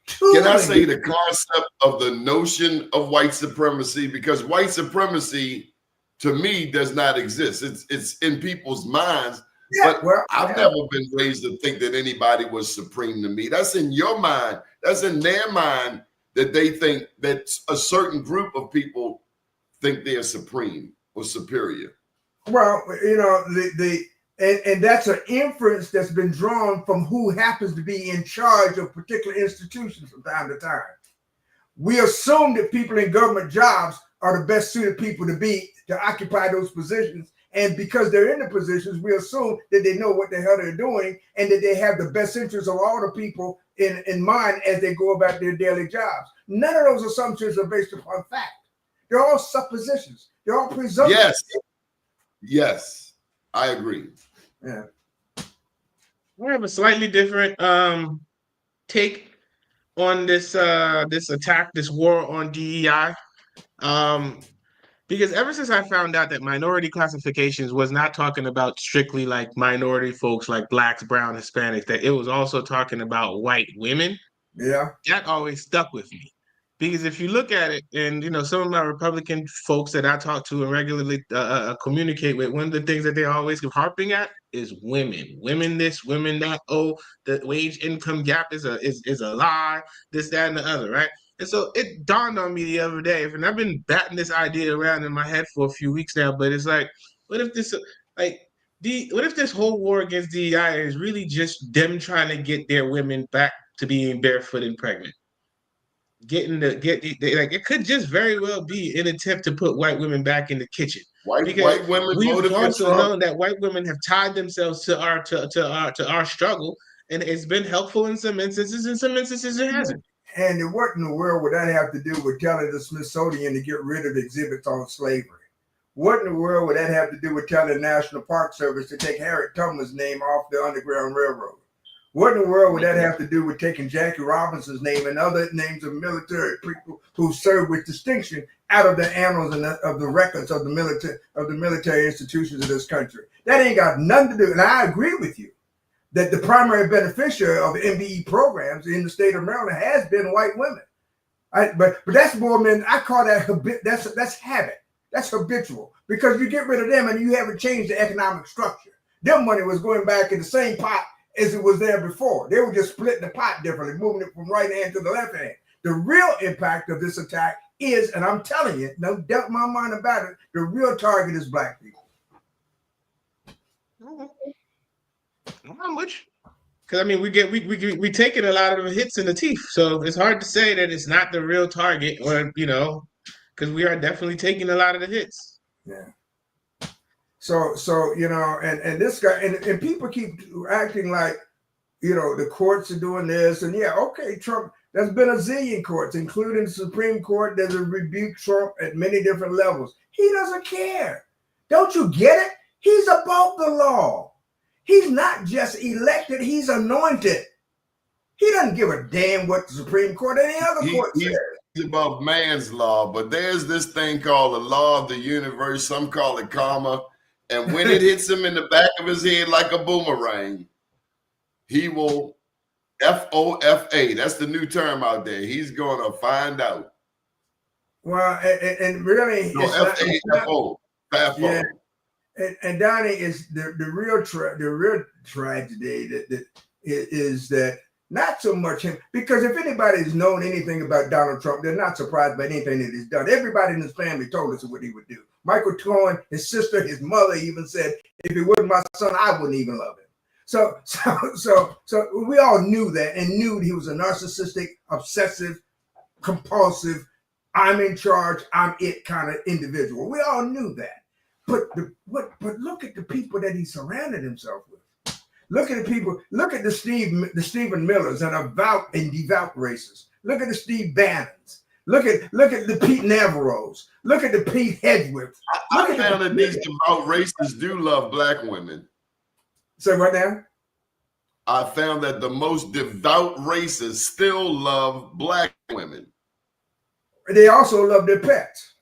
Can I say the concept of the notion of white supremacy? Because white supremacy, to me, does not exist. It's in people's minds. Yeah, but I've never been raised to think that anybody was supreme to me. That's in your mind. That's in their mind, that they think that a certain group of people think they're supreme or superior. Well, you know, and that's an inference that's been drawn from who happens to be in charge of particular institutions from time to time. We assume that people in government jobs are the best suited people to occupy those positions. And because they're in the positions, we assume that they know what the hell they're doing and that they have the best interests of all the people in mind as they go about their daily jobs. None of those assumptions are based upon fact. They're all suppositions. They're all presumptions. Yes, I agree. Yeah. I have a slightly different take on this attack, this war on DEI. Because ever since I found out that minority classifications was not talking about strictly like minority folks like blacks, brown, Hispanics, that it was also talking about white women. Yeah. That always stuck with me. Because if you look at it, and you know, some of my Republican folks that I talk to and regularly communicate with, one of the things that they're always harping at is women. Women this, women that. Oh, the wage income gap is a lie. This, that, and the other, right? And so it dawned on me the other day, and I've been batting this idea around in my head for a few weeks now. But it's like, what if this whole war against DEI is really just them trying to get their women back to being barefoot and pregnant? It could just very well be an attempt to put white women back in the kitchen. White women we've also known that white women have tied themselves to our struggle, and it's been helpful in some instances. In some instances, it hasn't. And what in the world would that have to do with telling the Smithsonian to get rid of exhibits on slavery? What in the world would that have to do with telling the National Park Service to take Harriet Tubman's name off the Underground Railroad? What in the world would that have to do with taking Jackie Robinson's name and other names of military people who served with distinction out of the annals and of the records of the military institutions of this country? That ain't got nothing to do. And I agree with you that the primary beneficiary of MBE programs in the state of Maryland has been white women. But that's more men. I call that that's habit. That's habitual, because you get rid of them and you haven't changed the economic structure. Their money was going back in the same pot as it was there before. They were just splitting the pot differently, moving it from right hand to the left hand. The real impact of this attack is, and I'm telling you, no doubt in my mind about it, the real target is black people. How much? Because I mean, we taking a lot of the hits in the teeth, so it's hard to say that it's not the real target, or because we are definitely taking a lot of the hits. Yeah. So and this guy and people keep acting like the courts are doing this, and Trump. There's been a zillion courts, including the Supreme Court, that have rebuked Trump at many different levels. He doesn't care. Don't you get it? He's above the law. He's not just elected, he's anointed. He doesn't give a damn what the Supreme Court or any other court says. He's above man's law, but there's this thing called the law of the universe. Some call it karma. And when it hits him in the back of his head like a boomerang, he will FOFA. That's the new term out there. He's going to find out. Well, and really, no, FAFO. Yeah. And Donnie, is the real tragedy that is that not so much him, because if anybody's known anything about Donald Trump, they're not surprised by anything that he's done. Everybody in his family told us what he would do. Michael Cohen, his sister, his mother even said, if he wasn't my son, I wouldn't even love him. So we all knew that, and knew he was a narcissistic, obsessive, compulsive, I'm in charge, I'm it kind of individual. We all knew that. But look at the people that he surrounded himself with. Look at the people. Look at the Stephen Millers and devout racists. Look at the Steve Bannons. Look at the Pete Navarros. Look at the Pete Hedwicks. I found that these devout racists do love black women. Say what now? I found that the most devout racists still love black women. They also love their pets.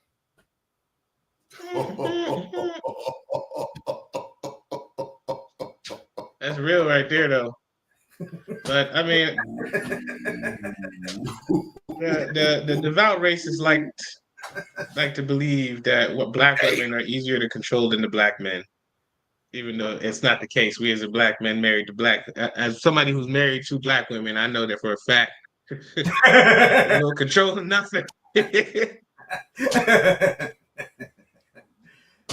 That's real right there, though. But I mean, the devout racists like to believe that what black women are easier to control than the black men, even though it's not the case. We as a black men married to black, as somebody who's married to black women, I know that for a fact. No control of nothing.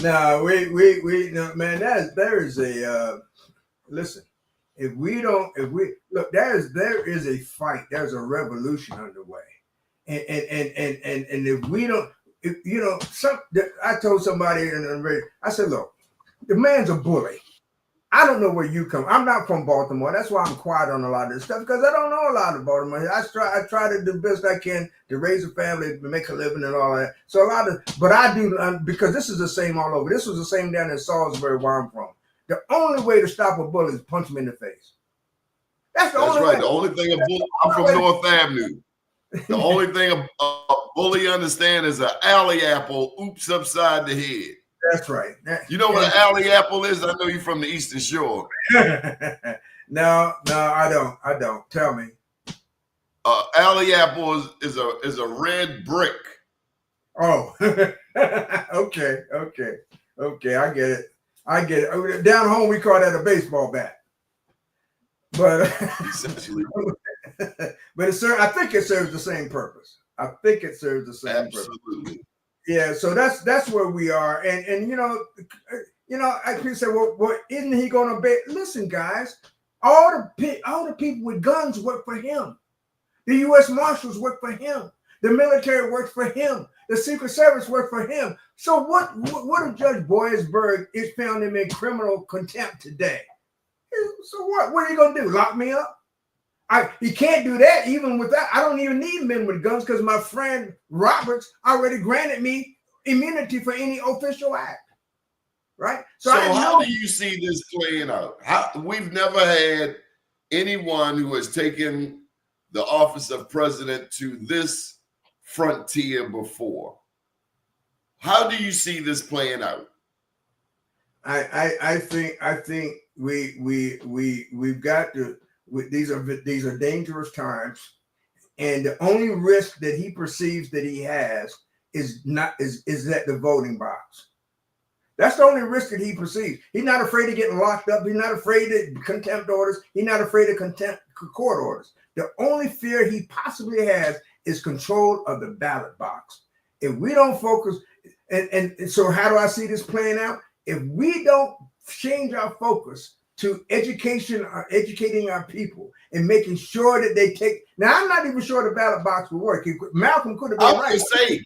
No, no, man. There is a listen. If we look, there is a fight. There's a revolution underway, and if we don't, I told somebody in the radio, I said, look, the man's a bully. I don't know where you come. I'm not from Baltimore. That's why I'm quiet on a lot of this stuff, because I don't know a lot of Baltimore. I try to do the best I can to raise a family, to make a living, and all that. So but I do, because this is the same all over. This was the same down in Salisbury, where I'm from. The only way to stop a bully is punch him in the face. That's only right. way. The only thing I'm from North Avenue. The only thing a bully understand is an alley apple oops upside the head. That's right. You know what an alley apple is? I know you're from the Eastern Shore. No, I don't. Tell me. Alley apple is a red brick. Oh, okay. I get it. Down home we call that a baseball bat. But Essentially. But I think it serves the same purpose. Absolutely. Yeah, so that's where we are, and I can say, well, isn't he going to be? Listen, guys, all the people with guns work for him. The U.S. Marshals work for him. The military works for him. The Secret Service works for him. So what if Judge Boyesberg is found him in criminal contempt today? So what? What are you going to do? Lock me up? He can't do that. Even with that, I don't even need men with guns, because my friend Roberts already granted me immunity for any official act. Right. So how do you see this playing out? We've never had anyone who has taken the office of president to this frontier before. How do you see this playing out? I think we've got to. These are dangerous times, and the only risk that he perceives that he has is at the voting box. That's the only risk that he perceives. He's not afraid of getting locked up. He's not afraid of contempt orders. He's not afraid of contempt court orders. The only fear he possibly has is control of the ballot box. If we don't focus, and so how do I see this playing out? If we don't change our focus to educating our people and making sure that they take. Now, I'm not even sure the ballot box will work. Malcolm could have been right. I would say,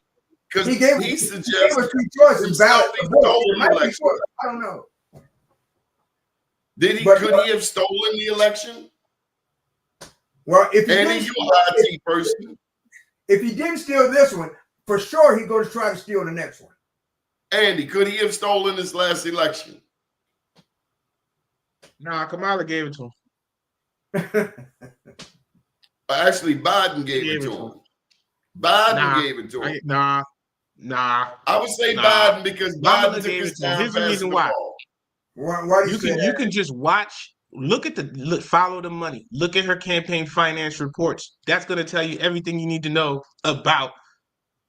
because he suggested us three choices. Ballot. I don't know. Could he have stolen the election? Well, if he didn't steal this one, for sure he's going to try to steal the next one. Andy, could he have stolen this last election? Nah, Kamala gave it to him. Actually, Biden gave it to him. Biden gave it to him. Nah. I would say Biden, because Biden took his time. Here's the reason why. Why do you say that? You can just watch. Follow the money. Look at her campaign finance reports. That's going to tell you everything you need to know about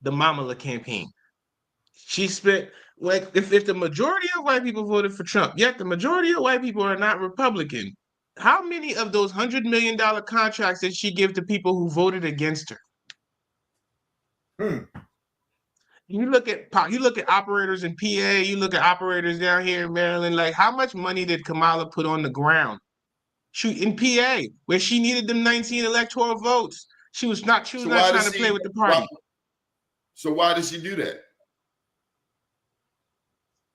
the Kamala campaign. She spent, like, if the majority of white people voted for Trump, yet the majority of white people are not Republican, how many of those $100 million contracts did she give to people who voted against her? You look at operators in PA, you look at operators down here in Maryland, like, how much money did Kamala put on the ground? In PA, where she needed them 19 electoral votes. She was not trying to play with the party. So why did she do that?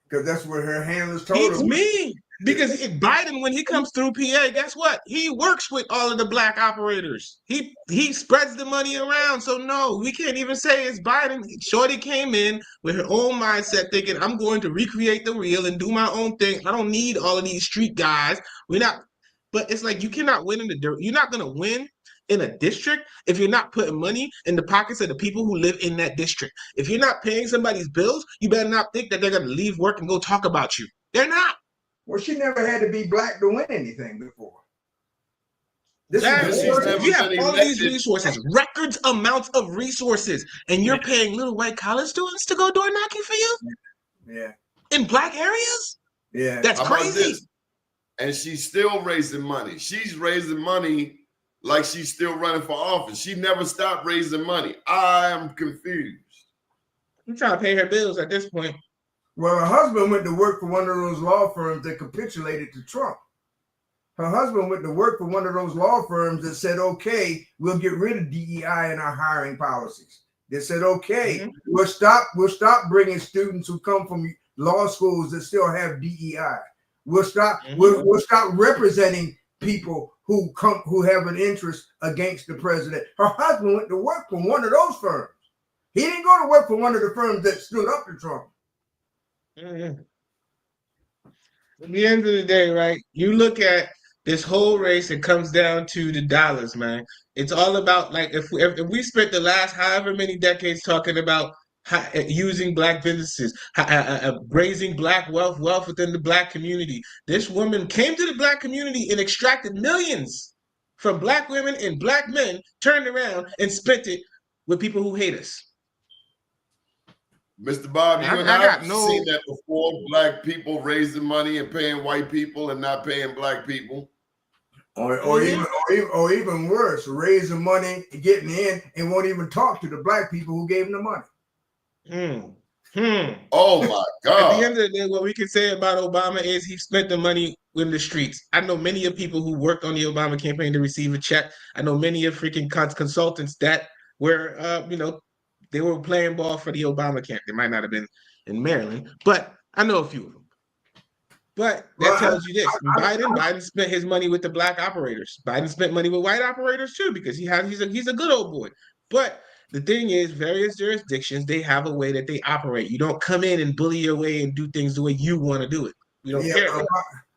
Because that's what her handlers told her. It's me. Because Biden, when he comes through PA, guess what? He works with all of the black operators. He spreads the money around. So no, we can't even say it's Biden. Shorty came in with her own mindset, thinking, I'm going to recreate the wheel and do my own thing. I don't need all of these street guys. But it's like you cannot win in you're not gonna win in a district if you're not putting money in the pockets of the people who live in that district. If you're not paying somebody's bills, you better not think that they're gonna leave work and go talk about you. They're not. Well, she never had to be black to win anything before. This Exactly. is You have all of these resources, records amounts of resources, and you're paying little white college students to go door knocking for you? Yeah. In black areas? Yeah. That's How about crazy. this? And she's still raising money. She's raising money like she's still running for office. She never stopped raising money. I am confused. I'm trying to pay her bills at this point. Well, her husband went to work for one of those law firms that capitulated to Trump. Her husband went to work for one of those law firms that said, okay, we'll get rid of DEI in our hiring policies. They said, okay, we'll stop bringing students who come from law schools that still have DEI. We'll stop representing people who have an interest against the president. Her husband went to work for one of those firms. He didn't go to work for one of the firms that stood up to Trump. At the end of the day, right, you look at this whole race, it comes down to the dollars, man. It's all about, like, if we spent the last however many decades talking about using black businesses, raising black wealth within the black community. This woman came to the black community and extracted millions from black women and black men, turned around and spent it with people who hate us. Mr. Bob, you and I have seen that before. Black people raising money and paying white people and not paying black people. Or even worse, raising money, getting in, and won't even talk to the black people who gave them the money. Oh my God. At the end of the day, what we can say about Obama is he spent the money in the streets. I know many of people who worked on the Obama campaign to receive a check. I know many of freaking consultants that were, they were playing ball for the Obama campaign. They might not have been in Maryland, but I know a few of them. But that tells you this: Biden spent his money with the black operators. Biden spent money with white operators too, because he's a good old boy. But the thing is, various jurisdictions, they have a way that they operate. You don't come in and bully your way and do things the way you want to do it. We don't care.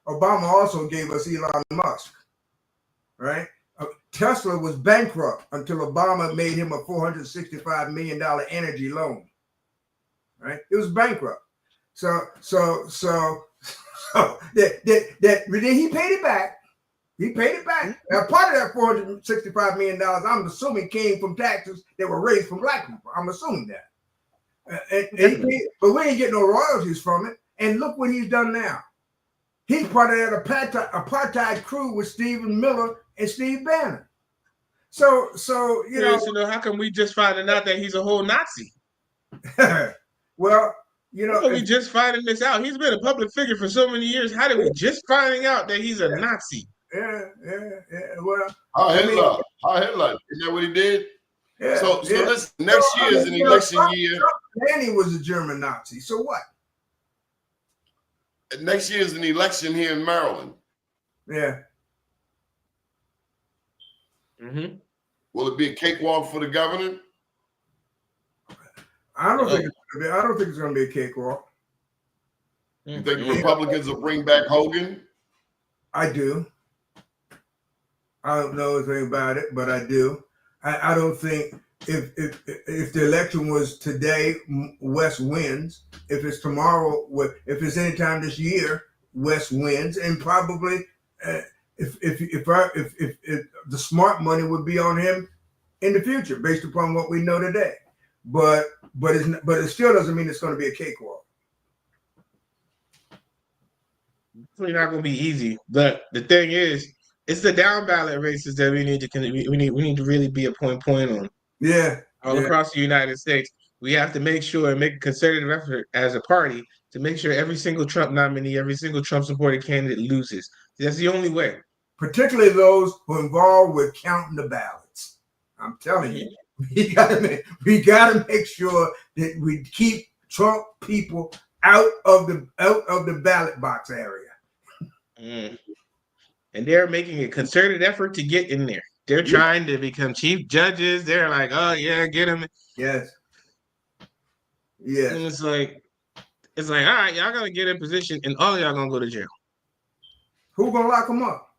Obama also gave us Elon Musk, right? Tesla was bankrupt until Obama made him a $465 million energy loan, right? It was bankrupt. So then he paid it back. He paid it back. Now, part of that $465 million, I'm assuming, came from taxes that were raised from black people. I'm assuming that. But we ain't getting no royalties from it. And look what he's done now. He's part of that apartheid crew with Stephen Miller and Steve Bannon. So how come we just finding out that he's a whole Nazi? Well, how are we just finding this out? He's been a public figure for so many years. How did we just finding out that he's a Nazi? Yeah. Well, Hitler. Isn't that what he did? Yeah. So listen, next year is an election year. Danny was a German Nazi. So what? Next year is an election here in Maryland. Yeah. Will it be a cakewalk for the governor? I don't think it's going to be a cakewalk. You think the Republicans will bring back Hogan? I do. I don't know anything about it, but I do. I don't think if the election was today, West wins. If it's tomorrow, if it's any time this year, West wins, and probably if the smart money would be on him in the future, based upon what we know today. But it still doesn't mean it's going to be a cakewalk. It's not going to be easy. But the thing is, it's the down ballot races that we need to really be a point on. Yeah. All across the United States, we have to make sure and make a concerted effort as a party to make sure every single Trump nominee, every single Trump supported candidate loses. That's the only way. Particularly those who are involved with counting the ballots. I'm telling you, we gotta make sure that we keep Trump people out of the ballot box area. And they're making a concerted effort to get in there. They're trying to become chief judges. They're like, oh yeah, get them. Yes. And it's like, all right, y'all gonna get in position, and all y'all gonna go to jail. Who gonna lock them up?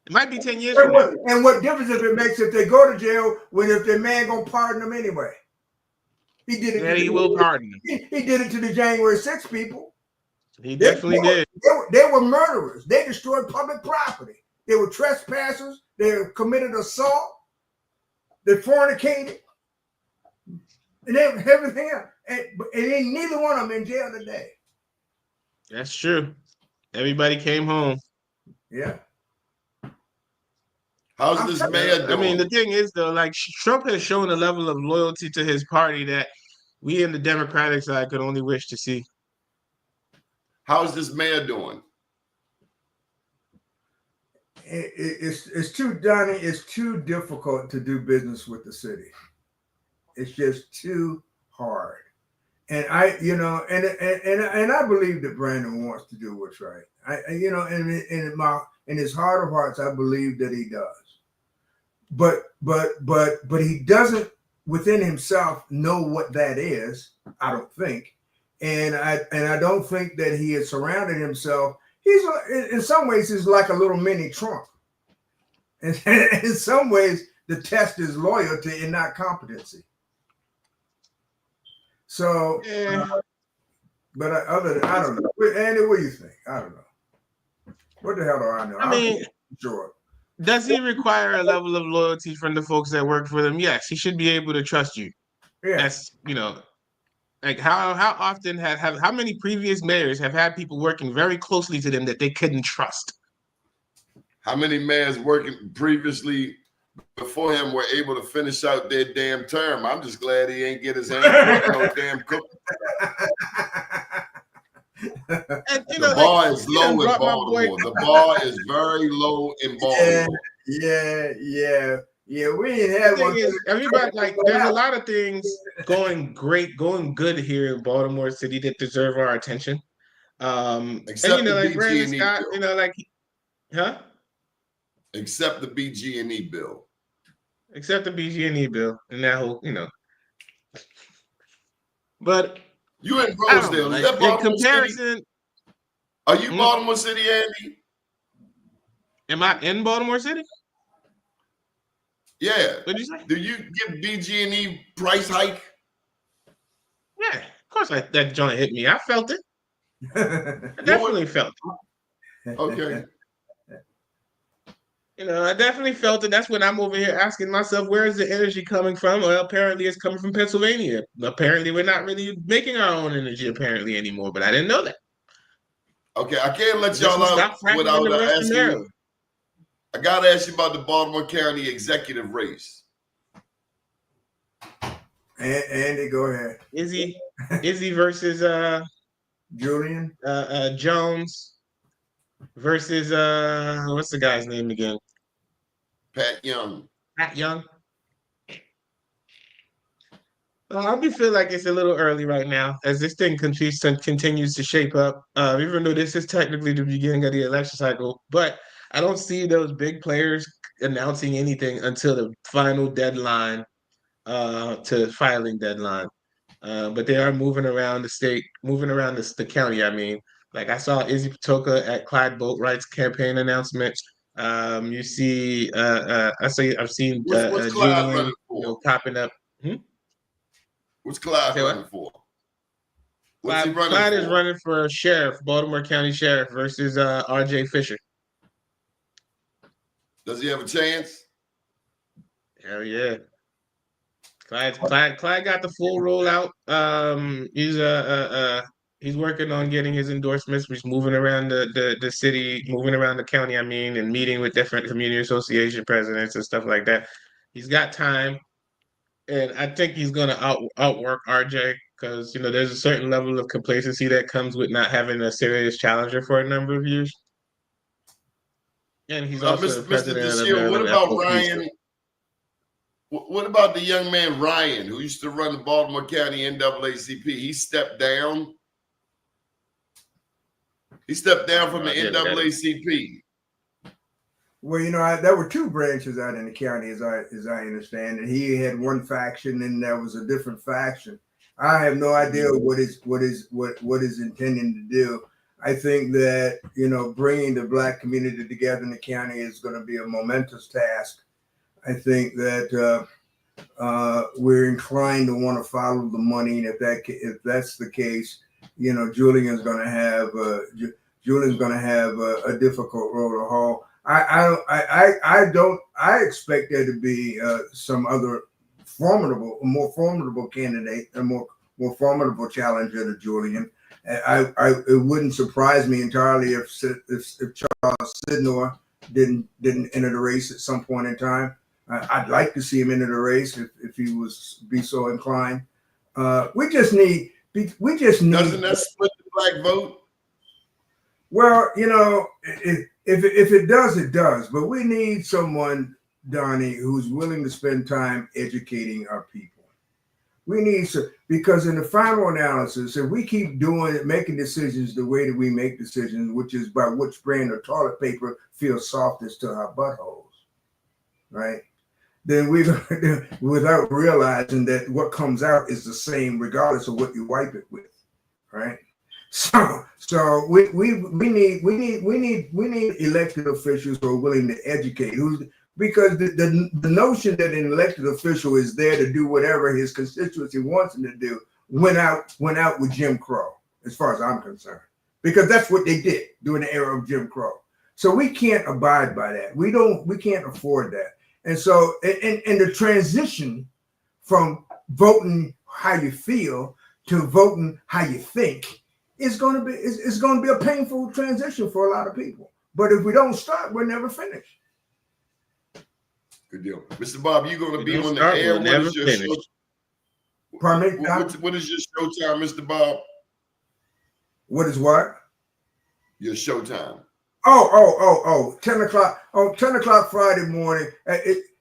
It might be 10 years from now. And what difference if it makes if they go to jail when if their man gonna pardon them anyway? He did it. Yeah, he will pardon them. He did it to the January 6th people. He definitely did. They were murderers. They destroyed public property. They were trespassers. They committed assault. They fornicated. And everything else. And ain't neither one of them in jail today. That's true. Everybody came home. Yeah. How's this mayor doing? I mean, the thing is, though, like Trump has shown a level of loyalty to his party that we in the Democratic side could only wish to see. How's this mayor doing? It's too, Donnie, it's too difficult to do business with the city. It's just too hard. And I believe that Brandon wants to do what's right. In his heart of hearts, I believe that he does. But he doesn't within himself know what that is, I don't think. And I don't think that he has surrounded himself. In some ways, he's like a little mini Trump. And in some ways, the test is loyalty and not competency. So, Yeah. I don't know. Andy, what do you think? I don't know. What the hell do I know? I mean, sure. Does he require a level of loyalty from the folks that work for them? Yes, he should be able to trust you. Yeah. That's, like how often how many previous mayors have had people working very closely to them that they couldn't trust? How many mayors working previously before him were able to finish out their damn term? I'm just glad he ain't get his hands on no damn cook. And, the bar is low in Baltimore. The bar is very low in Baltimore. Yeah. We ain't had one. Everybody, there's a lot of things going good here in Baltimore City that deserve our attention. Except the like Brandon BG&E Scott, bill. Except the BG&E bill. Except the BG&E bill and that whole, But you in Rosedale? Is that Baltimore in comparison, City? Are you Baltimore City, Andy? Am I in Baltimore City? Yeah. What'd you say? Do you give BG&E price hike? Yeah, of course. That joint hit me. I felt it. I definitely felt it. Okay. I definitely felt it. That's when I'm over here asking myself, where is the energy coming from? Well, apparently it's coming from Pennsylvania. Apparently we're not really making our own energy apparently anymore, but I didn't know that. Okay, I can't let y'all out without asking you. I got to ask you about the Baltimore County executive race. Andy, go ahead. Izzy versus Julian Jones versus what's the guy's name again? Pat Young. I do feel like it's a little early right now as this thing continues to shape up. Even though this is technically the beginning of the election cycle, but I don't see those big players announcing anything until the final deadline, to filing deadline. But they are moving around the state, moving around the county. I mean, like I saw Izzy Patoka at Clyde Boatwright's campaign announcement. You see, I've seen what's Clyde Julian, running for? popping up. What's Clyde running for? What's he running Clyde for? is running for sheriff, Baltimore County Sheriff versus R.J. Fisher. Does he have a chance? Hell yeah. Clyde got the full rollout. He's working on getting his endorsements. He's moving around the city, moving around the county, and meeting with different community association presidents and stuff like that. He's got time. And I think he's gonna outwork RJ because there's a certain level of complacency that comes with not having a serious challenger for a number of years. And he's also the president of the Maryland What about FOP. Ryan? What about the young man Ryan who used to run the Baltimore County NAACP? He stepped down. He stepped down from the NAACP. Well, there were two branches out in the county, as I understand, and he had one faction, and there was a different faction. I have no idea what is intending to do. I think that, bringing the Black community together in the county is going to be a momentous task. I think that we're inclined to want to follow the money, and if that's the case, Julian's going to have a difficult road to haul. I expect there to be some other more formidable candidate, a more formidable challenger to Julian. It wouldn't surprise me entirely if Charles Sidnor didn't enter the race at some point in time. I'd like to see him enter the race if he be so inclined. We just need. Doesn't that split the Black vote? Well, if it does, it does. But we need someone, Donnie, who's willing to spend time educating our people. We need to, because in the final analysis, if we keep making decisions the way that we make decisions, which is by which brand of toilet paper feels softest to our buttholes, right? Then without realizing that what comes out is the same regardless of what you wipe it with, right? So we need elected officials who are willing to educate, because the notion that an elected official is there to do whatever his constituency wants him to do went out with Jim Crow, as far as I'm concerned, because that's what they did during the era of Jim Crow. So we can't abide by that. We can't afford that. And so, and the transition from voting how you feel to voting how you think is going to be a painful transition for a lot of people. But if we don't start, we're never finished. Good deal, Mr. Bob. You're going to be on the air. What is your show? Pardon me? What is your showtime, Mr. Bob? What is what? Your showtime. 10 o'clock. 10 o'clock Friday morning.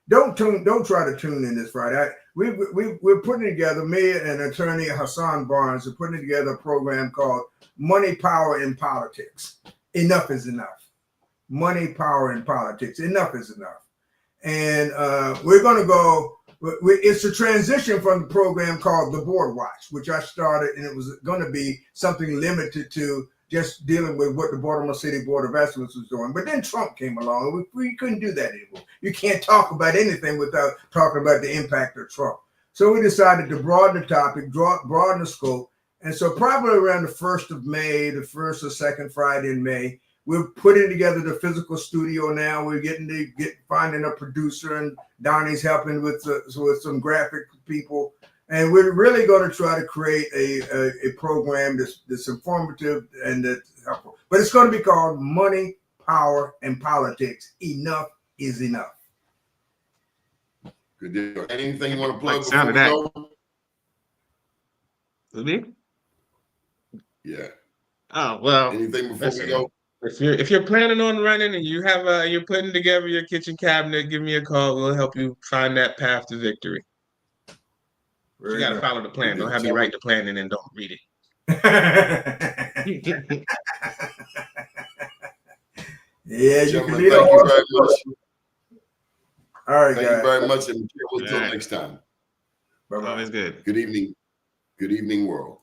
Don't try to tune in this Friday. We're putting together, me and attorney Hassan Barnes are putting together a program called Money, Power, and Politics. Enough is enough. Money, power, and politics. Enough is enough. And we're going to go. It's a transition from the program called The Board Watch, which I started, and it was going to be something limited to just dealing with what the Baltimore City Board of Estimates was doing. But then Trump came along, and we couldn't do that anymore. You can't talk about anything without talking about the impact of Trump. So we decided to broaden the topic, broaden the scope. And so probably around the 1st of May, the first or second Friday in May, we're putting together the physical studio now. We're finding a producer, and Donnie's helping with some graphic people. And we're really going to try to create a program that's informative and that's helpful. But it's going to be called Money, Power, and Politics. Enough is enough. Good deal. Anything you want to plug before we go? Me? Yeah. Oh, well. Anything before we go? If you're planning on running and you're putting together your kitchen cabinet, give me a call. We'll help you find that path to victory. You got to follow the plan. Don't have me write the plan and then don't read it. Yeah, you can thank you very much. All right, thank guys. you very much, and until next time. Bye-bye. Always good. Good evening. Good evening, world.